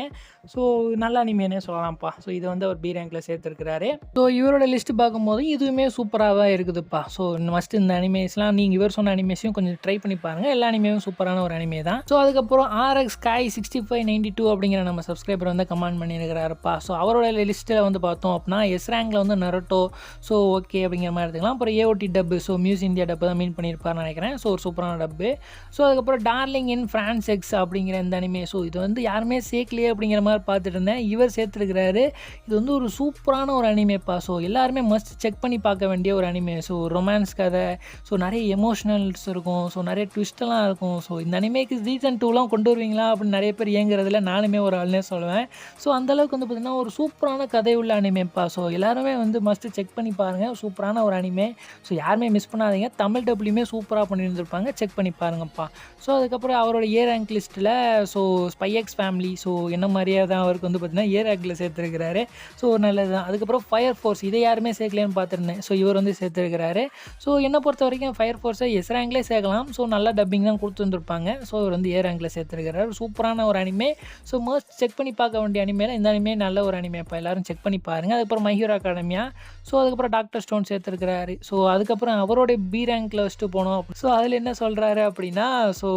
ஸோ நல்ல அனிமேனே சொல்லலாம்ப்பா. ஸோ இது வந்து அவர் பி ரேங்கில் சேர்த்துருக்கிறாரு. ஸோ இவரோட லிஸ்ட்டு பார்க்கும்போது இதுவுமே சூப்பராக தான் இருக்குதுப்பா. ஸோ ஃபஸ்ட்டு இந்த அனிமேஸ்லாம் நீங்கள் இவர் சொன்ன அனிமேஸையும் கொஞ்சம் ட்ரை பண்ணி பாருங்கள். எல்லா அனிமேவும் சூப்பரான ஒரு அனிமே தான். ஸோ அதுக்கப்புறம் RX Sky6592 அப்படிங்கிற நம்ம சப்ஸ்கிரைபர் வந்து கமெண்ட் பண்ணியிருக்கிறாருப்பா. ஸோ அவரோட லிஸ்ட்டில் வந்து பார்த்தோம் அப்படின்னா எஸ் ரேங்கில் வந்து நருட்டோ, ஸோ ஓகே அப்படிங்கிற மாதிரி எடுத்துக்கலாம். அப்புறம் AOT டப்பு, ஸோ மியூஸ் இந்தியா டப்பு தான் மீன் பண்ணியிருப்பார்னு நினைக்கிறேன். ஸோ ஒரு சூப்பரான டப்பு. ஸோ அதுக்கப்புறம் டார்லிங் இன் ஃப்ரான்ஸ் எக்ஸ் அப்படிங்கிற இந்த அனிமே, ஸோ இது வந்து யாருமே சேர்க்கலையே அப்படிங்கிற மாதிரி பார்த்துட்டு இருந்தேன். இவர் சேர்த்துருக்கிறாரு. இது வந்து ஒரு சூப்பரான ஒரு அனிமேப்பா. ஸோ எல்லாருமே மஸ்ட் செக் பண்ணி பார்க்க வேண்டிய ஒரு அனிமே. ஸோ ரொமான்ஸ் கதை, ஸோ நிறைய எமோஷ்னல்ஸ் இருக்கும், ஸோ நிறைய ட்விஸ்டெல்லாம் இருக்கும். ஸோ இந்த அனிமேக்கு சீசன் 2லாம் கொண்டு வருவீங்களா அப்படின்னு நிறைய பேர் ஏங்குறதுல நானுமே ஒரு ஆள்னே சொல்லுவேன். ஸோ அந்தளவுக்கு வந்து பார்த்திங்கன்னா ஒரு சூப்பரான கதை உள்ள அனிமேப்பா. ஸோ எல்லாருமே வந்து மஸ்ட்டு செக் பண்ணி பாருங்கள். சூப்பரான ஒரு அனிமே. ஸோ யாருமே மிஸ் பண்ணாதீங்க. தமிழ் டப்லையுமே சூப்பராக பண்ணியிருந்துருப்பாங்க, செக் பண்ணி பாருங்கப்பா. ஸோ அதுக்கப்புறம் அவரோட ஏ ரேங்க் லிஸ்ட்டில் ஸோ ஸ்பைஎக்ஸ் ஃபேமிலி, ஸோ என்ன மாதிரியே தான் அவருக்கு வந்து பார்த்திங்கன்னா ஏ ரேங்கில் சேர்த்துருக்கிறாரு. ஸோ நல்லது தான். அதுக்கப்புறம் ஃபயர் ஃபோர்ஸ், இதை யாருமே சேர்க்கலைன்னு பார்த்துருந்தேன். ஸோ இவர் வந்து சேர்த்துருக்கிறாரு. ஸோ என்னை பொறுத்த வரைக்கும் ஃபயர் ஃபோர்ஸை எஸ் ரேங்க்லேயே சேர்க்கலாம். ஸோ நல்ல டப்பிங் தான் கொடுத்துருந்துருப்பாங்க. ஸோ இவர் வந்து ஏ ரேங்கில் சேர்த்துருக்கிறாரு. சூப்பரான ஒரு அனிமே. ஸோ மோஸ்ட் செக் பண்ணி பார்க்க வேண்டிய அனிமேல இந்த அனிமே நல்ல ஒரு அனிமேப்பா. எல்லாரும் செக் பண்ணி பாருங்கள். அதுக்கப்புறம் மை ஹீரோ அகாடமியா, ஸோ அதுக்கப்புறம் டாக்டர் ஸ்டோன் சேர்த்துருக்கிறாரு. ஸோ அதுக்கப்புறம் அவரோட பி ரேங்க்கில் வச்சுட்டு போனோம். ஸோ அதில் என்ன சொல்கிறாரு அப்படின்னா, so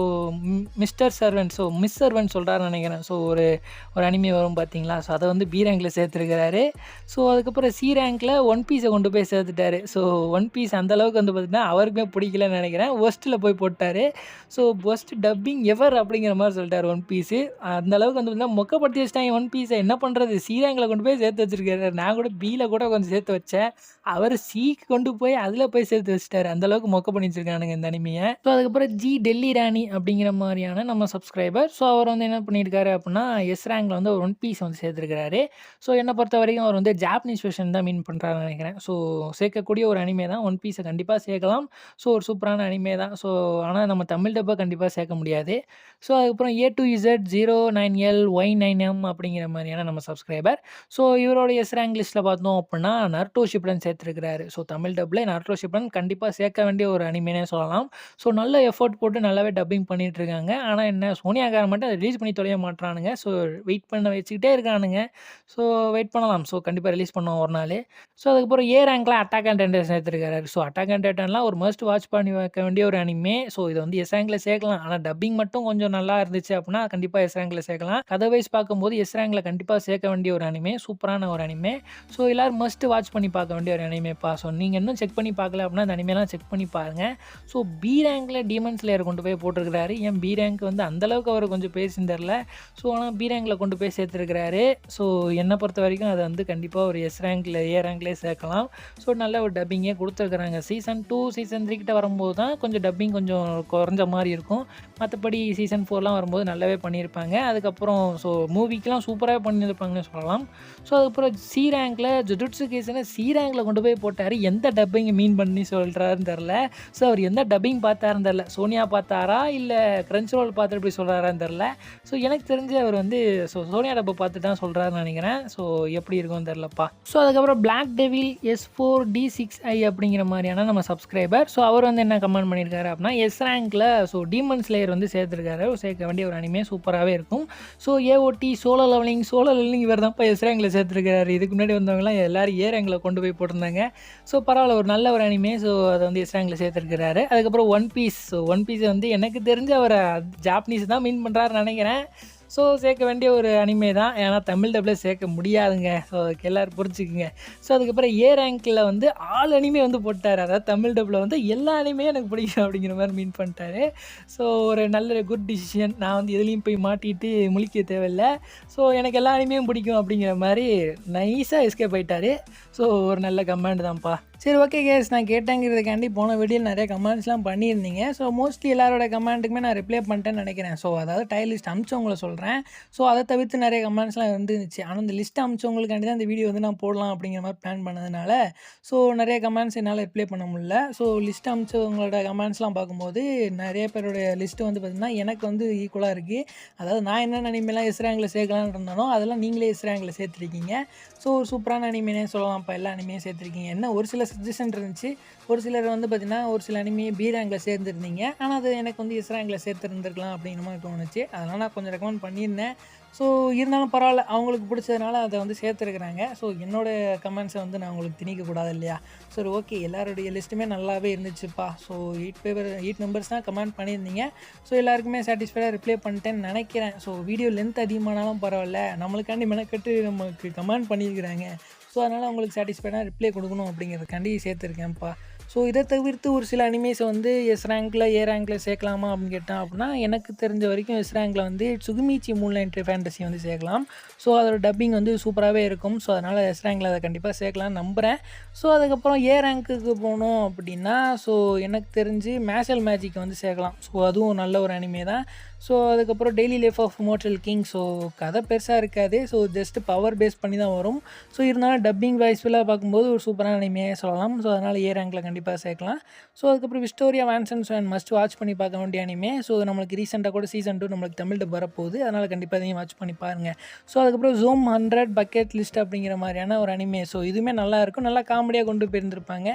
mister servant, so miss servant சொல்கிறாருன்னு நினைக்கிறேன். ஸோ ஒரு அனிமே வரும் பார்த்தீங்களா, ஸோ அதை வந்து பி ரேங்கில் சேர்த்துருக்கிறாரு. ஸோ அதுக்கப்புறம் சி ரேங்கில் ஒன் பீஸை கொண்டு போய் சேர்த்துட்டாரு. ஸோ ஒன் பீஸ் அந்தளவுக்கு வந்து பார்த்திங்கன்னா அவருக்குமே பிடிக்கலன்னு நினைக்கிறேன். ஒஸ்ட்டில் போய் போட்டார். ஸோ ஒஸ்ட் டப்பிங் எவர் அப்படிங்கிற மாதிரி சொல்லிட்டார் ஒன் பீஸு. அந்தளவுக்கு வந்து பார்த்திங்கன்னா மொக்கப்படுத்தி வச்சிட்டாங்க ஒன் பீஸை. என்ன பண்ணுறது, சி ரேங்கில் கொண்டு போய் சேர்த்து வச்சுருக்காரு. நான் கூட பியில் கூட கொஞ்சம் சேர்த்து வச்சேன். அவர் சிக்கு கொண்டு போய் அதில் போய் சேர்த்து வச்சுட்டாரு. அந்தளவுக்கு மொக்க பண்ணி வச்சுருக்கானுங்க இந்த அனிமையை. ஸோ அதுக்கப்புறம் டெல்லி ராணி அப்படிங்கிற மாதிரியான நம்ம சப்ஸ்கிரைபர். ஸோ அவர் வந்து என்ன பண்ணியிருக்காரு அப்படின்னா எஸ் ரேங்கில் வந்து ஒரு ஒன் பீஸ் வந்து சேர்த்துருக்கிறாரு. ஸோ என்னை பொறுத்த வரைக்கும் அவர் வந்து ஜாப்பனீஸ் வெர்ஷன் தான் மீன் பண்ணுறாருன்னு நினைக்கிறேன். ஸோ சேர்க்கக்கூடிய ஒரு அனிமே தான். ஒன் பீஸை கண்டிப்பாக சேர்க்கலாம். ஸோ ஒரு சூப்பரான அனிமே தான். ஸோ ஆனால் நம்ம தமிழ் டப்பை கண்டிப்பாக சேர்க்க முடியாது. ஸோ அதுக்கப்புறம் A to Z 09L Y9M அப்படிங்கிற மாதிரியான நம்ம சப்ஸ்கிரைபர். ஸோ இவரோட எஸ் ரேங்க் லிஸ்ட்டில் பார்த்தோம் அப்படின்னா நருட்டோ ஷிப்டன் சேர்த்துருக்கிறாரு. ஸோ தமிழ் டப்பில் நருட்டோ ஷிப்டன் கண்டிப்பாக சேர்க்க வேண்டிய ஒரு அனிமேனே சொல்லலாம். ஸோ நல்ல எஃபோர்ட் போட்டு நல்லாவே டப்பிங் பண்ணிகிட்டு இருக்காங்க. ஆனால் என்ன சோனியாக்காரன் மட்டும் அதை ரிலீஸ் பண்ணி தொலைய மாட்டானுங்க. ஸோ வெயிட் பண்ண வச்சுக்கிட்டே இருக்கானுங்க. ஸோ வெயிட் பண்ணலாம். ஸோ கண்டிப்பாக ரிலீஸ் பண்ணுவோம் ஒரு நாள். ஸோ அதுக்கப்புறம் ஏ ரேங்க்கில் அட்டாக் அண்ட் டைட்டன் சேர்த்துருக்காரு. ஸோ அட்டாக் அண்ட் டைட்டன்லாம் ஒரு மஸ்ட் வாட்ச் பண்ணி வைக்க வேண்டிய ஒரு அனிமே. ஸோ இது வந்து எஸ் ரேங்கில் சேர்க்கலாம். ஆனால் டப்பிங் மட்டும் கொஞ்சம் நல்லா இருந்துச்சு அப்படின்னா கண்டிப்பாக எஸ் ரேங்கில் சேர்க்கலாம். கதை வைஸ் பார்க்கும்போது எஸ் ரேங்கில் கண்டிப்பாக சேர்க்க வேண்டிய ஒரு அனிமே. சூப்பரான ஒரு அனிமே. ஸோ எல்லோரும் மஸ்ட் வாட்ச் பண்ணி பார்க்க வேண்டிய ஒரு அனிமேப்பா. ஸோ நீங்கள் இன்னும் செக் பண்ணி பார்க்கல அப்படின்னா அந்த அனிமேலாம் செக் பண்ணி பாருங்கள். ஸோ பி ரேங்கில் டீமன் ஸ்லேயர் கொண்டு போய் போட்டிருக்கிறாரு. ஏன் பி ரேங்க் வந்து அந்தளவுக்கு அவர் கொஞ்சம் பேசின்னு தெரில. ஸோ ஆனால் பி ரேங்கில் கொண்டு போய் சேர்த்துருக்கிறாரு. ஸோ என்னை பொறுத்த வரைக்கும் அதை வந்து கண்டிப்பாக ஒரு எஸ் ரேங்கில் ஏ ரேங்க்லேயே சேர்க்கலாம். ஸோ நல்ல ஒரு டப்பிங்கே கொடுத்துருக்குறாங்க. சீசன் 2 சீசன் 3 கிட்ட வரும்போது தான் கொஞ்சம் டப்பிங் கொஞ்சம் குறைஞ்ச மாதிரி இருக்கும். மற்றபடி சீசன் 4லாம் வரும்போது நல்லாவே பண்ணியிருப்பாங்க. அதுக்கப்புறம் ஸோ மூவிக்கெலாம் சூப்பராகவே பண்ணியிருப்பாங்கன்னு சொல்லலாம். ஸோ அதுக்கப்புறம் சி ரேங்கில் ஜுஜுட்சு கேஸ்னு சி ரேங்கில் கொண்டு போய் போட்டார். எந்த டப்பிங் மீன் பண்ணி சொல்கிறாருன்னு தெரில. ஸோ அவர் எந்த டப்பிங் பார்த்தாருன்னு தெரில. சோனியா பார்த்தாரா இல்லை கிரன்ச் ரோல் பார்த்துட்டு இப்படி சொல்கிறாரான்னு தெரில. ஸோ எனக்கு தெரிஞ்சு அவர் வந்து சோனியா டப்பை பார்த்து தான் சொல்கிறாருன்னு நினைக்கிறேன். ஸோ எப்படி இருக்கும்னு தெரிலப்பா. ஸோ அதுக்கப்புறம் பிளாக் டெவில் S4D6I அப்படிங்கிற மாதிரியான நம்ம சப்ஸ்கிரைபர். ஸோ அவர் வந்து என்ன கமெண்ட் பண்ணியிருக்காரு அப்படின்னா எஸ் ரேங்கில் ஸோ டீமன் ஸ்லேயர் வந்து சேர்த்துருக்காரு. சேர்க்க வேண்டிய ஒரு அனிமே சூப்பராகவே இருக்கும். ஸோ AOT சோலோ லெவலிங் இவர் தான் இப்போ எஸ் ரேங்கில் சேர்த்துருக்காரு. இதுக்கு முன்னாடி வந்தவங்களாம் எல்லாரும் ஏ ரேங்கில் கொண்டு போய் போட்டிருந்தாங்க. ஸோ பரவாயில்ல, ஒரு நல்ல ஒரு அனிமே. ஸோ அதை வந்து எஸ் ரேங்கில் சேர்த்துருக்கிறாரு. அதுக்கப்புறம் ஒன் பீஸ். ஸோ ஒன் பீஸை வந்து எனக்கு தெரிஞ்ச அவர் ஜாப்பனீஸ் தான் மீன் பண்ணுறாருன்னு நினைக்கிறேன். ஸோ சேர்க்க வேண்டிய ஒரு அனிமே தான். ஏன்னா தமிழ் டப்பில் சேர்க்க முடியாதுங்க. ஸோ அதுக்கு எல்லோரும் புரிஞ்சுக்குங்க. ஸோ அதுக்கப்புறம் ஏ ரேங்க்கில் வந்து ஆல் அனிமே வந்து போட்டார். அதாவது தமிழ் டப்பில் வந்து எல்லா அனிமே எனக்கு பிடிக்கும் அப்படிங்கிற மாதிரி மீன் பண்ணிட்டாரு. ஸோ ஒரு நல்ல குட் டிசிஷன். நான் வந்து எதுலேயும் போய் மாட்டிட்டு முழிக்க தேவையில்லை. ஸோ எனக்கு எல்லா அனிமையும் பிடிக்கும் அப்படிங்கிற மாதிரி நைஸாக எஸ்கேப் ஆகிட்டார். ஸோ ஒரு நல்ல கமெண்ட் தான்ப்பா. சரி, ஓகே கேஸ், நான் கேட்டேங்கிறதுக்காண்டி போன வீடியோவில் நிறைய கமெண்ட்ஸ்லாம் பண்ணியிருந்தீங்க. ஸோ மோஸ்ட்லி எல்லாரோட கமெண்ட்டுக்குமே நான் ரிப்ளை பண்ணிட்டேன்னு நினைக்கிறேன். ஸோ அதாவது டைல் லிஸ்ட் அமிச்சவங்கள சொல்கிறேன். ஸோ அதை தவிர்த்து நிறைய கமெண்ட்ஸ்லாம் வந்துருந்துச்சு. ஆனால் இந்த லிஸ்ட் அமிச்சவங்களுக்காண்டி தான் இந்த வீடியோ வந்து நான் போடலாம் அப்படிங்கிற மாதிரி பிளான் பண்ணதுனால ஸோ நிறைய கமெண்ட்ஸ் என்னால் ரிப்ளை பண்ண முடியல. ஸோ லிஸ்ட் அமிச்சவங்களோட கமெண்ட்ஸ்லாம் பார்க்கும்போது நிறைய பேருடைய லிஸ்ட்டு வந்து பார்த்திங்கன்னா எனக்கு வந்து ஈக்குவலாக இருக்குது. அதாவது நான் என்னென்ன அனிமெலாம் எஸ் ரேங்கில் சேர்க்கலான்னு இருந்தானோ அதெல்லாம் நீங்களே எஸ் ரேங்கில் சேர்த்துருக்கீங்க. ஸோ ஒரு சூப்பரான அனிமைனே சொல்லலாம். இப்போ எல்லா அனிமையும் சேர்த்துருக்கீங்க. என்ன ஒரு சில சஜஷன் இருந்துச்சு. ஒரு சிலர் வந்து பார்த்திங்கன்னா ஒரு சில அனிமையை பி ரேங்கில் சேர்ந்துருந்தீங்க. ஆனால் அது எனக்கு வந்து எஸ் ரேங்கில் சேர்த்துருந்துருக்கலாம் அப்படிங்கிற மாதிரி தோணுச்சு. அதனால் நான் கொஞ்சம் ரெக்கமெண்ட் பண்ணியிருந்தேன். ஸோ இருந்தாலும் பரவாயில்ல, அவங்களுக்கு பிடிச்சதுனால அதை வந்து சேர்த்துருக்குறாங்க. ஸோ என்னோடய கமெண்ட்ஸை வந்து நான் உங்களுக்கு திணிக்கக்கூடாது இல்லையா? சரி, ஓகே, எல்லாருடைய லிஸ்ட்டுமே நல்லாவே இருந்துச்சுப்பா. ஸோ 8 மெம்பர்ஸ் தான் கமெண்ட் பண்ணியிருந்தீங்க. ஸோ எல்லாருக்குமே சாட்டிஸ்ஃபைடாக ரிப்ளை பண்ணிட்டேன்னு நினைக்கிறேன். ஸோ வீடியோ லென்த் அதிகமானாலும் பரவாயில்ல, நம்மளுக்காண்டி மெனக்கட்டு நமக்கு கமெண்ட் பண்ணியிருக்கிறாங்க. ஸோ அதனால் அவங்களுக்கு சாட்டிஸ்ஃபைடாக ரிப்ளை கொடுக்கணும் அப்படிங்கிறதுக்காண்டி சேர்த்துருக்கேன்ப்பா. ஸோ இதை தவிர்த்து ஒரு சில அனிமேஸை வந்து எஸ் ரேங்கில் ஏ ரேங்கில் சேர்க்கலாமா அப்படின்னு கேட்டான் அப்படின்னா, எனக்கு தெரிஞ்ச வரைக்கும் எஸ் ரேங்கில் வந்து சுகுமிச்சி மூன்லைட் ஃபேண்டசி வந்து சேர்க்கலாம். ஸோ அதோட டப்பிங் வந்து சூப்பராகவே இருக்கும். ஸோ அதனால் எஸ் ரேங்கில் அதை கண்டிப்பாக சேர்க்கலாம்னு நம்புகிறேன். ஸோ அதுக்கப்புறம் ஏ ரேங்க்குக்கு போனோம் அப்படின்னா ஸோ எனக்கு தெரிஞ்சு மேஷல் மேஜிக் வந்து சேர்க்கலாம். ஸோ அதுவும் நல்ல ஒரு அனிமே தான். ஸோ அதுக்கப்புறம் daily life of immortal king. So கதை பெருசாக இருக்காது. ஸோ ஜஸ்ட்டு பவர் பேஸ் பண்ணி தான் வரும். ஸோ இருந்தாலும் டப்பிங் வாய்ஸ்ஃபுல்லாக பார்க்கும்போது ஒரு சூப்பரான அனிமையாக சொல்லலாம். ஸோ அதனால் ஏ ரேங்கில் கண்டிப்பாக சேர்க்கலாம். ஸோ அதுக்கப்புறம் விஸ்டோரியா வான்சன்ஸ் அண்ட் மஸ்ட் வாட்ச் பண்ணி பார்க்க வேண்டிய அனிமே. ஸோ நம்மளுக்கு ரீசெண்டாக கூட சீசன் 2 நம்மளுக்கு தமிழ் டப் வரப்போகுது. அதனால் கண்டிப்பாக அதையும் வாட்ச் பண்ணி பாருங்கள். ஸோ அதுக்கப்புறம் ஜூம் 100 பக்கெட் லிஸ்ட் அப்படிங்கிற மாதிரியான ஒரு அனிமே. ஸோ இதுவுமே நல்லாயிருக்கும், நல்லா காமெடியாக கொண்டு போயிருந்திருப்பாங்க.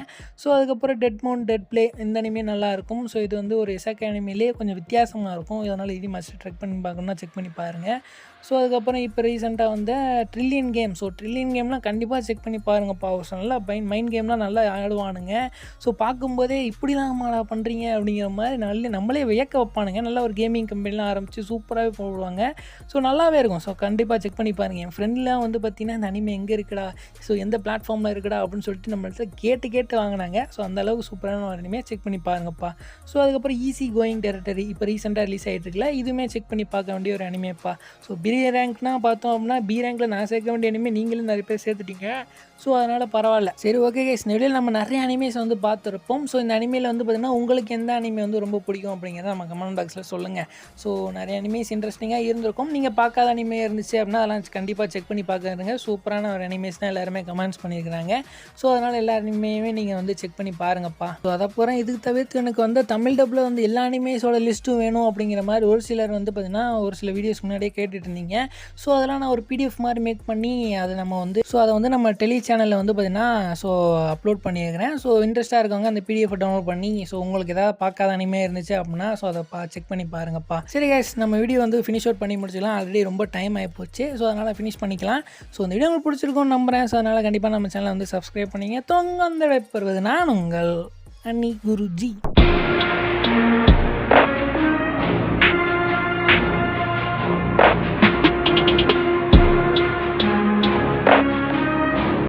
ஸோ அதுக்கப்புறம் டெட் மவுண்ட் டெட் ப்ளே, இந்த அனிமே நல்லாயிருக்கும். ஸோ இது வந்து ஒரு இசக்க அனிமையிலே கொஞ்சம் வித்தியாசமாக இருக்கும். இதனால் இதையும் மஸ்ட் ட்ரெக் பண்ணி பார்க்கணுன்னா செக் பண்ணி பாருங்கள். ஸோ அதுக்கப்புறம் இப்போ ரீசெண்டாக வந்து ட்ரில்லியன் கேம். ஸோ ட்ரில்லியன் கேம்லாம் கண்டிப்பாக செக் பண்ணி பாருங்கப்பா. ஒரு நல்லா மைண்ட் கேம்லாம் நல்லா ஆடுவானுங்க. ஸோ பார்க்கும்போதே இப்படிலாமாடா பண்ணுறீங்க அப்படிங்கிற மாதிரி நம்மளே வியக்க வைப்பானுங்க. நல்ல ஒரு கேமிங் கம்பெனிலாம் ஆரம்பித்து சூப்பராகவே போடுவாங்க. ஸோ நல்லாவே இருக்கும். ஸோ கண்டிப்பாக செக் பண்ணி பாருங்கள். என் ஃப்ரெண்ட்லாம் வந்து பார்த்திங்கன்னா இந்த அனிமே எங்கே இருக்குடா, ஸோ எந்த பிளாட்ஃபார்மில் இருக்குடா அப்படின்னு சொல்லிட்டு நம்மள்ட்ட கேட்டு வாங்கினாங்க. ஸோ அந்தளவுக்கு சூப்பரான ஒரு அனிமே, செக் பண்ணி பாருங்கப்பா. ஸோ அதுக்கப்புறம் ஈஸி கோயிங் டெரிட்டரி இப்போ ரீசெண்டாக ரிலீஸ் ஆகிட்டு இருக்குல்ல, இதுவுமே செக் பண்ணி பார்க்க வேண்டிய ஒரு அனிமேப்பா. ஸோ பி ரேங்க்னா பார்த்தோம் அப்படின்னா பி ரேங்கில் நான் சேர்க்க வேண்டிய அனிமே நீங்களும் நிறைய பேர் சேர்த்துட்டீங்க. ஸோ அதனால் பரவாயில்ல. சரி, ஓகே கைஸ், இந்த வீடியோவில் நம்ம நிறைய அனிமேஸ் வந்து பார்த்துருப்போம். ஸோ இந்த அனிமையில் வந்து பார்த்திங்கன்னா உங்களுக்கு எந்த அனிமே வந்து ரொம்ப பிடிக்கும் அப்படிங்கிறத நம்ம கமெண்ட் பாக்ஸில் சொல்லுங்கள். ஸோ நிறைய அனிமேஸ் இன்ட்ரெஸ்டிங்காக இருந்திருக்கும். நீங்கள் பார்க்காத அனிமே இருந்துச்சு அப்படின்னா அதெல்லாம் கண்டிப்பாக செக் பண்ணி பார்க்குறதுங்க. சூப்பரான ஒரு அனிமேஸ் தான் எல்லாருமே கமெண்ட்ஸ் பண்ணியிருக்கிறாங்க. ஸோ அதனால் எல்லா அனிமையுமே நீங்கள் வந்து செக் பண்ணி பாருங்கப்பா. ஸோ அதை போகிறேன். இதுக்கு தவிர்த்து எனக்கு வந்து தமிழ் டப்பில் வந்து எல்லா அனிமேஸோட லிஸ்ட்டும் வேணும் அப்படிங்கிற மாதிரி ஒரு சிலர் வந்து பார்த்திங்கன்னா ஒரு சில வீடியோஸ் முன்னாடியே கேட்டுட்டு இருந்தீங்க. ஸோ அதெல்லாம் நான் ஒரு பிடிஎஃப் மாதிரி மேக் பண்ணி அதை அதை வந்து நம்ம டெலி சேனலில் வந்து பார்த்திங்கன்னா ஸோ அப்லோட் பண்ணியிருக்கிறேன். ஸோ இன்ட்ரெஸ்ட்டாக இருக்கவங்க அந்த பிடிஎஃப் டவுன்லோட் பண்ணி ஸோ உங்களுக்கு எதாவது பார்க்காத அனிமே இருந்துச்சு அப்படின்னா ஸோ அதை செக் பண்ணி பாருங்கப்பா. சரி கைஸ், நம்ம வீடியோ வந்து ஃபினிஷ் அவுட் பண்ணி முடிச்சிடலாம். ஆல்ரெடி ரொம்ப டைம் ஆகிப்போச்சு. ஸோ அதனால் ஃபினிஷ் பண்ணிக்கலாம். ஸோ இந்த வீடியோ உங்களுக்கு பிடிச்சிருக்கும்னு நம்புகிறேன். ஸோ அதனால் கண்டிப்பாக நம்ம சேனலை வந்து சப்ஸ்கிரைப் பண்ணிங்க. தொங்கந்த வைப்பருவது நான் உங்கள் அன்னி குருஜி.